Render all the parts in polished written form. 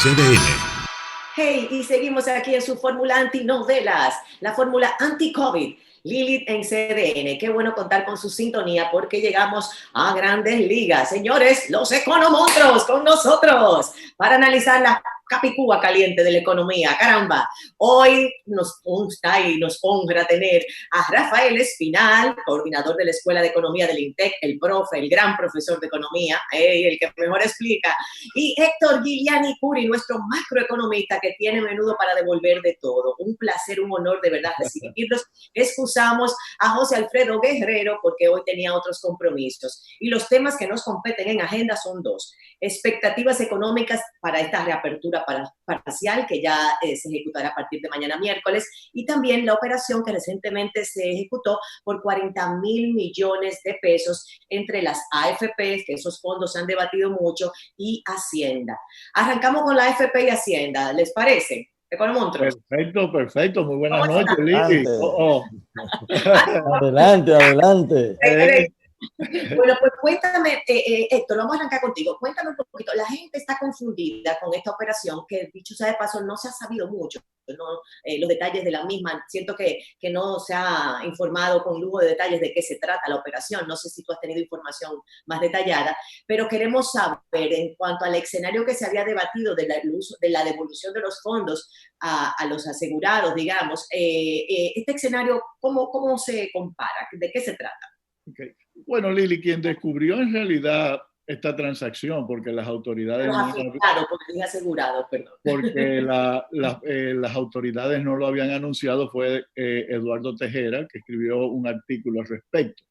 CDN. Hey, y seguimos aquí en su fórmula antinovelas, la fórmula anti-COVID. Lilith en CDN. Qué bueno contar con su sintonía porque llegamos a grandes ligas. Señores, los economonstruos con nosotros para analizar la capicúa caliente de la economía. Caramba, hoy nos gusta y nos honra tener a Rafael Espinal, coordinador de la Escuela de Economía del INTEC, el profe, el gran profesor de economía, el que mejor explica, y Héctor Giuliani Curi, nuestro macroeconomista que tiene menudo para devolver de todo. Un placer, un honor de verdad recibirlos. Excusamos a José Alfredo Guerrero porque hoy tenía otros compromisos. Y los temas que nos competen en agenda son dos: expectativas económicas para esta reapertura parcial que ya se ejecutará a partir de mañana miércoles, y también la operación que recientemente se ejecutó por 40,000 millones de pesos entre las AFP, que esos fondos se han debatido mucho, y Hacienda. Arrancamos con la AFP y Hacienda, ¿les parece? Economonstruos. Perfecto, perfecto. Muy buenas noches, Lili. Adelante, adelante. Bueno, pues cuéntame, Héctor, vamos a arrancar contigo. Cuéntame un poquito. La gente está confundida con esta operación que, dicho sea de paso, no se ha sabido mucho, ¿no? Los detalles de la misma. Siento que no se ha informado con lujo de detalles de qué se trata la operación. No sé si tú has tenido información más detallada, pero queremos saber en cuanto al escenario que se había debatido de la devolución de los fondos a los asegurados, digamos. Este escenario, ¿cómo se compara? ¿De qué se trata? Okay. Bueno, Lili, quien descubrió en realidad esta transacción, porque las autoridades... Porque las autoridades no lo habían anunciado, fue Eduardo Tejera, que escribió un artículo al respecto.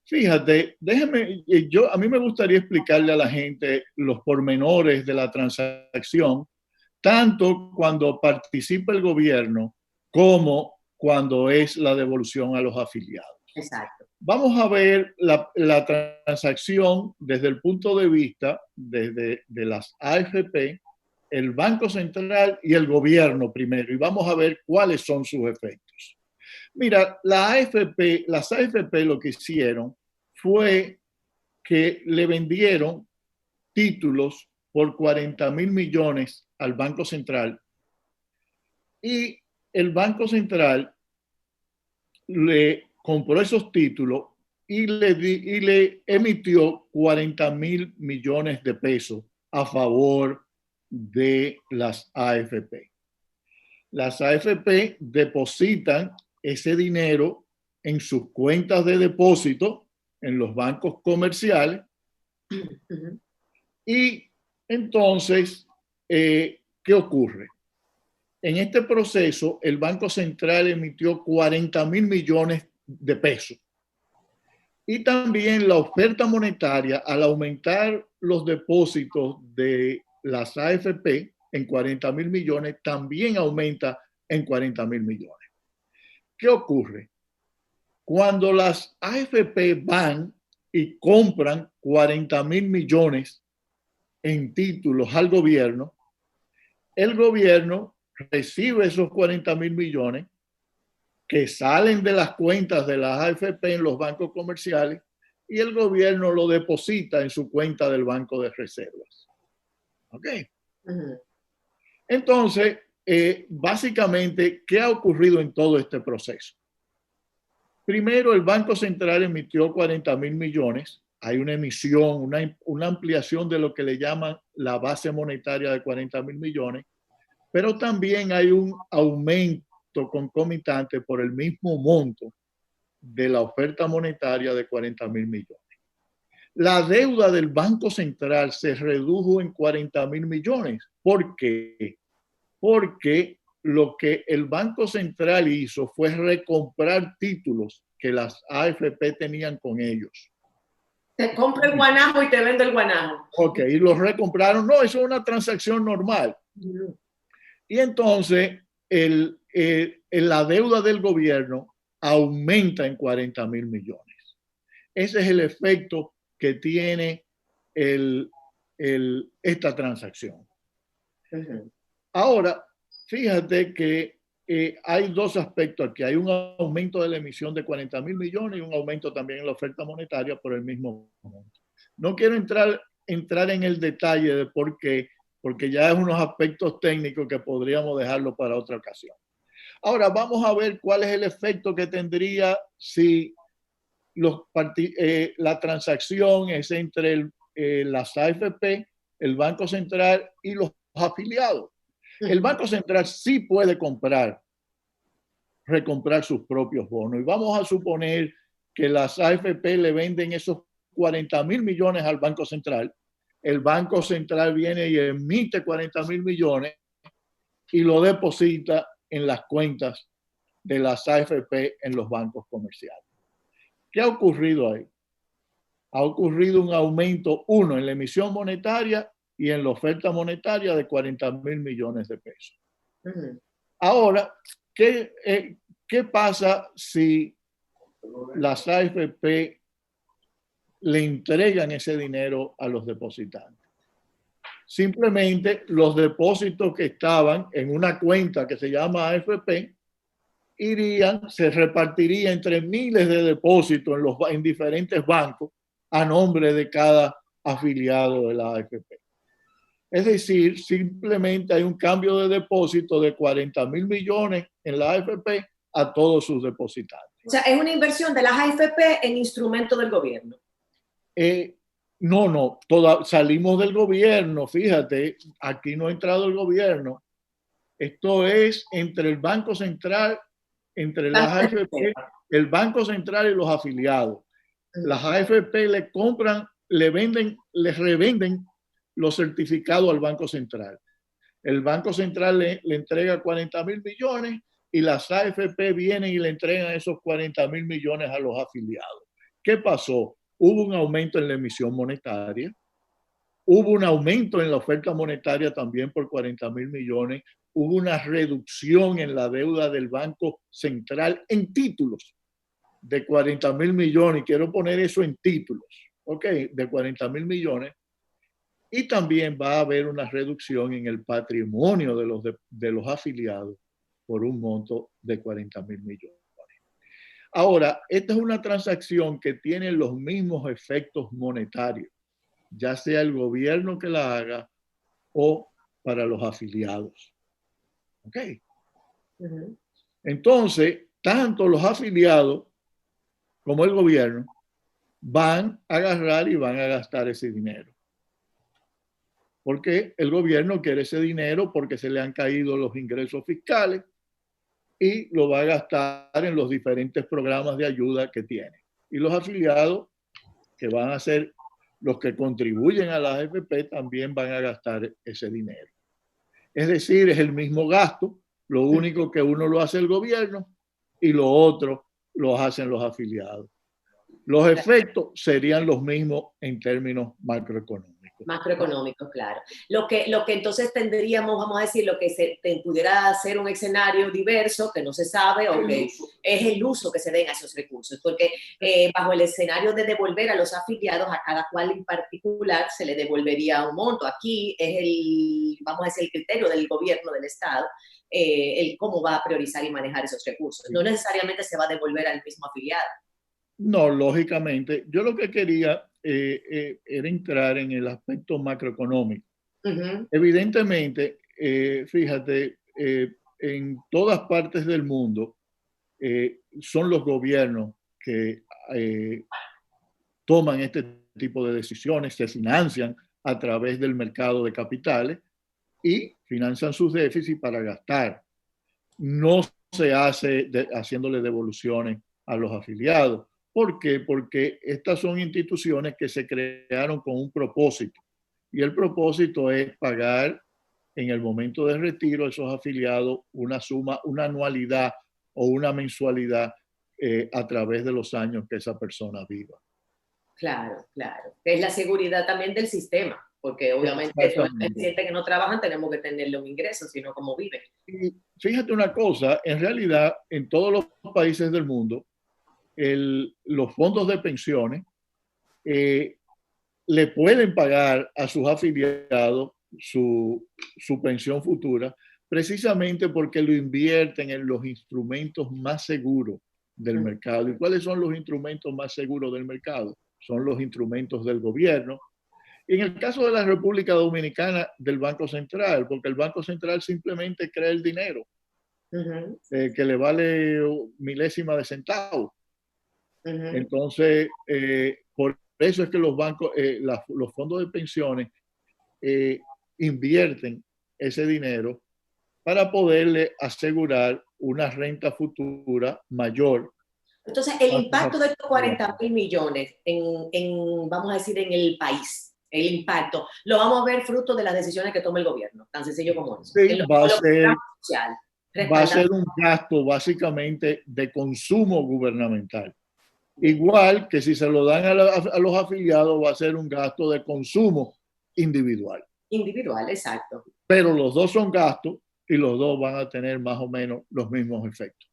Fíjate, a mí me gustaría explicarle a la gente los pormenores de la transacción, tanto cuando participa el gobierno como cuando es la devolución a los afiliados. Exacto. Vamos a ver la transacción desde el punto de vista de las AFP, el Banco Central y el gobierno primero, y vamos a ver cuáles son sus efectos. Mira, las AFP lo que hicieron fue que le vendieron títulos por 40,000 millones al Banco Central, y el Banco Central le compró esos títulos y le emitió 40,000 millones de pesos a favor de las AFP. Las AFP depositan ese dinero en sus cuentas de depósito en los bancos comerciales. Y entonces, ¿qué ocurre? En este proceso, el Banco Central emitió 40,000 millones de pesos. Y también la oferta monetaria, al aumentar los depósitos de las AFP en 40,000 millones, también aumenta en 40,000 millones. ¿Qué ocurre? Cuando las AFP van y compran 40,000 millones en títulos al gobierno, el gobierno recibe esos 40,000 millones que salen de las cuentas de las AFP en los bancos comerciales, y el gobierno lo deposita en su cuenta del Banco de Reservas. ¿Ok? Entonces, básicamente, ¿qué ha ocurrido en todo este proceso? Primero, el Banco Central emitió 40,000 millones. Hay una emisión, una ampliación de lo que le llaman la base monetaria de 40,000 millones, pero también hay un aumento concomitante por el mismo monto de la oferta monetaria de 40,000 millones. La deuda del Banco Central se redujo en 40,000 millones. ¿Por qué? Porque lo que el Banco Central hizo fue recomprar títulos que las AFP tenían con ellos. Te compro el guanajo y te vendo el guanajo. Ok, y los recompraron. No, eso es una transacción normal. Y entonces la deuda del gobierno aumenta en 40,000 millones. Ese es el efecto que tiene esta transacción. Ahora, fíjate que hay dos aspectos aquí. Hay un aumento de la emisión de 40,000 millones y un aumento también en la oferta monetaria por el mismo monto. No quiero entrar en el detalle de por qué, porque ya es unos aspectos técnicos que podríamos dejarlo para otra ocasión. Ahora vamos a ver cuál es el efecto que tendría si la transacción es entre las AFP, el Banco Central y los afiliados. El Banco Central sí puede recomprar sus propios bonos. Y vamos a suponer que las AFP le venden esos 40.000 millones al Banco Central. El Banco Central viene y emite 40.000 millones y lo deposita en las cuentas de las AFP en los bancos comerciales. ¿Qué ha ocurrido ahí? Ha ocurrido un aumento, uno, en la emisión monetaria y en la oferta monetaria de 40.000 millones de pesos. Ahora, ¿qué pasa si las AFP le entregan ese dinero a los depositantes? Simplemente los depósitos que estaban en una cuenta que se llama AFP se repartiría entre miles de depósitos en diferentes bancos a nombre de cada afiliado de la AFP. Es decir, simplemente hay un cambio de depósito de 40.000 millones en la AFP a todos sus depositantes. O sea, es una inversión de las AFP en instrumentos del gobierno. No, salimos del gobierno, fíjate, aquí no ha entrado el gobierno. Esto es entre el Banco Central, entre las AFP, el Banco Central y los afiliados. Las AFP les revenden los certificados al Banco Central. El Banco Central le entrega 40.000 millones y las AFP vienen y le entregan esos 40.000 millones a los afiliados. ¿Qué pasó? Hubo un aumento en la emisión monetaria, hubo un aumento en la oferta monetaria también por 40.000 millones, hubo una reducción en la deuda del Banco Central en títulos de 40.000 millones, y quiero poner eso en títulos, ¿ok? De 40.000 millones, y también va a haber una reducción en el patrimonio de los afiliados por un monto de 40.000 millones. Ahora, esta es una transacción que tiene los mismos efectos monetarios, ya sea el gobierno que la haga o para los afiliados. ¿Ok? Entonces, tanto los afiliados como el gobierno van a agarrar y van a gastar ese dinero. Porque el gobierno quiere ese dinero porque se le han caído los ingresos fiscales y lo va a gastar en los diferentes programas de ayuda que tiene. Y los afiliados, que van a ser los que contribuyen a la AFP, también van a gastar ese dinero. Es decir, es el mismo gasto, lo único que uno lo hace el gobierno y lo otro lo hacen los afiliados. Los efectos serían los mismos en términos macroeconómicos. Macroeconómicos, claro. Lo que entonces tendríamos, vamos a decir, lo que pudiera ser un escenario diverso, que no se sabe, o que es el uso que se den a esos recursos, porque bajo el escenario de devolver a los afiliados, a cada cual en particular se le devolvería un monto. Aquí es vamos a decir, el criterio del gobierno del Estado, el cómo va a priorizar y manejar esos recursos. No necesariamente se va a devolver al mismo afiliado. No, lógicamente. Yo lo que quería era entrar en el aspecto macroeconómico. Evidentemente, fíjate, en todas partes del mundo son los gobiernos que toman este tipo de decisiones, se financian a través del mercado de capitales y financian sus déficits para gastar. No se hace haciéndole devoluciones a los afiliados. ¿Por qué? Porque estas son instituciones que se crearon con un propósito, y el propósito es pagar en el momento del retiro a esos afiliados una suma, una anualidad o una mensualidad a través de los años que esa persona viva. Claro, claro. Es la seguridad también del sistema, porque obviamente todos los pacientes que no trabajan tenemos que tener los ingresos, sino cómo viven. Y fíjate una cosa, en realidad en todos los países del mundo, los fondos de pensiones le pueden pagar a sus afiliados su pensión futura, precisamente porque lo invierten en los instrumentos más seguros del mercado. ¿Y cuáles son los instrumentos más seguros del mercado? Son los instrumentos del gobierno, Y en el caso de la República Dominicana, del Banco Central, porque el Banco Central simplemente crea el dinero, que le vale milésima de centavo. Entonces, por eso es que los bancos, los fondos de pensiones invierten ese dinero para poderle asegurar una renta futura mayor. Entonces, el impacto de estos 40.000 millones vamos a decir, en el país, el impacto, lo vamos a ver fruto de las decisiones que tome el gobierno, tan sencillo como eso. Sí, va a ser un gasto básicamente de consumo gubernamental. Igual que si se lo dan a los afiliados, va a ser un gasto de consumo individual. Individual, exacto. Pero los dos son gastos y los dos van a tener más o menos los mismos efectos.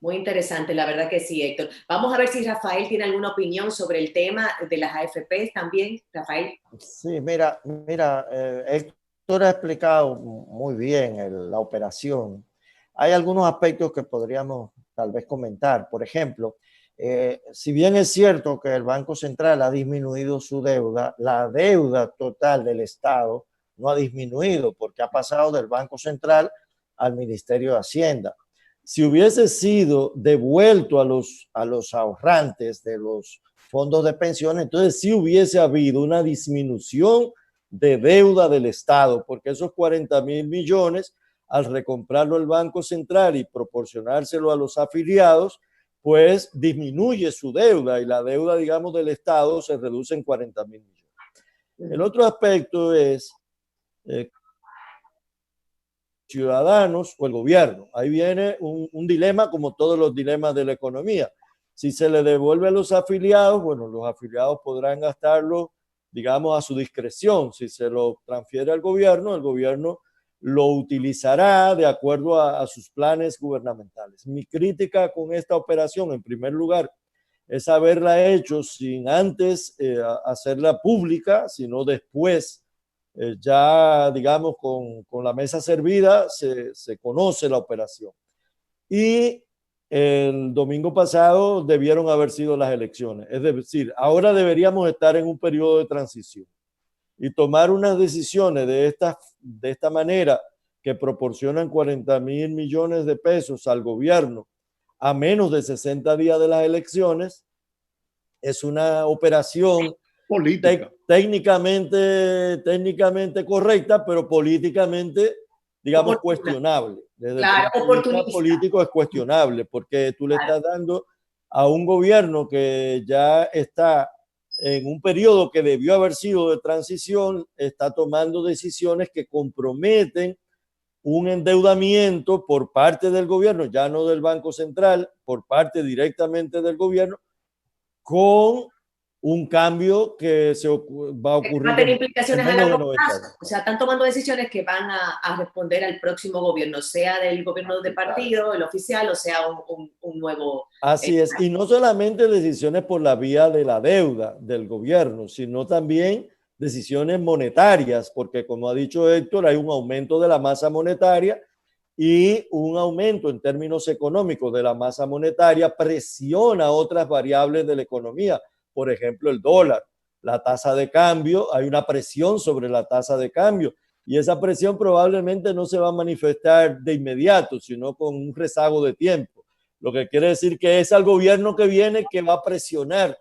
Muy interesante, la verdad que sí, Héctor. Vamos a ver si Rafael tiene alguna opinión sobre el tema de las AFPs también. Rafael. Sí, mira, Héctor ha explicado muy bien la operación. Hay algunos aspectos que podríamos tal vez comentar. Por ejemplo, si bien es cierto que el Banco Central ha disminuido su deuda, la deuda total del Estado no ha disminuido porque ha pasado del Banco Central al Ministerio de Hacienda. Si hubiese sido devuelto a los ahorrantes de los fondos de pensiones, entonces sí hubiese habido una disminución de deuda del Estado, porque esos 40.000 millones, al recomprarlo el Banco Central y proporcionárselo a los afiliados, pues disminuye su deuda y la deuda, digamos, del Estado se reduce en 40.000 millones. El otro aspecto es ciudadanos o el gobierno. Ahí viene un dilema como todos los dilemas de la economía. Si se le devuelve a los afiliados, bueno, los afiliados podrán gastarlo, digamos, a su discreción. Si se lo transfiere al gobierno, el gobierno lo utilizará de acuerdo a sus planes gubernamentales. Mi crítica con esta operación, en primer lugar, es haberla hecho sin antes hacerla pública, sino después, ya digamos con la mesa servida, se conoce la operación. Y el domingo pasado debieron haber sido las elecciones. Es decir, ahora deberíamos estar en un periodo de transición y tomar unas decisiones de esta manera que proporcionan 40.000 millones de pesos al gobierno a menos de 60 días de las elecciones es una operación política. Técnicamente correcta, pero políticamente, digamos, cuestionable. Desde claro, el punto de vista político es cuestionable, porque tú le estás dando a un gobierno que ya está en un periodo que debió haber sido de transición, está tomando decisiones que comprometen un endeudamiento por parte del gobierno, ya no del Banco Central, por parte directamente del gobierno, con un cambio que va a ocurrir. Va a tener implicaciones a largo plazo. O sea, están tomando decisiones que van a responder al próximo gobierno, sea del gobierno de partido, el oficial, o sea, un nuevo. Así es. Y no solamente decisiones por la vía de la deuda del gobierno, sino también decisiones monetarias, porque como ha dicho Héctor, hay un aumento de la masa monetaria y un aumento en términos económicos de la masa monetaria presiona otras variables de la economía. Por ejemplo, el dólar, la tasa de cambio, hay una presión sobre la tasa de cambio y esa presión probablemente no se va a manifestar de inmediato, sino con un rezago de tiempo. Lo que quiere decir que es al gobierno que viene que va a presionar.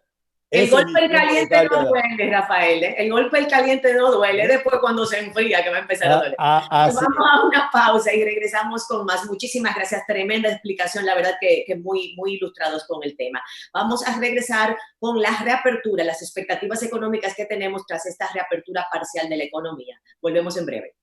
El golpe del caliente no duele, Rafael. El golpe del caliente no duele. Después cuando se enfría que va a empezar a doler. Vamos a una pausa y regresamos con más. Muchísimas gracias. Tremenda explicación. La verdad que muy ilustrados con el tema. Vamos a regresar con la reapertura, las expectativas económicas que tenemos tras esta reapertura parcial de la economía. Volvemos en breve.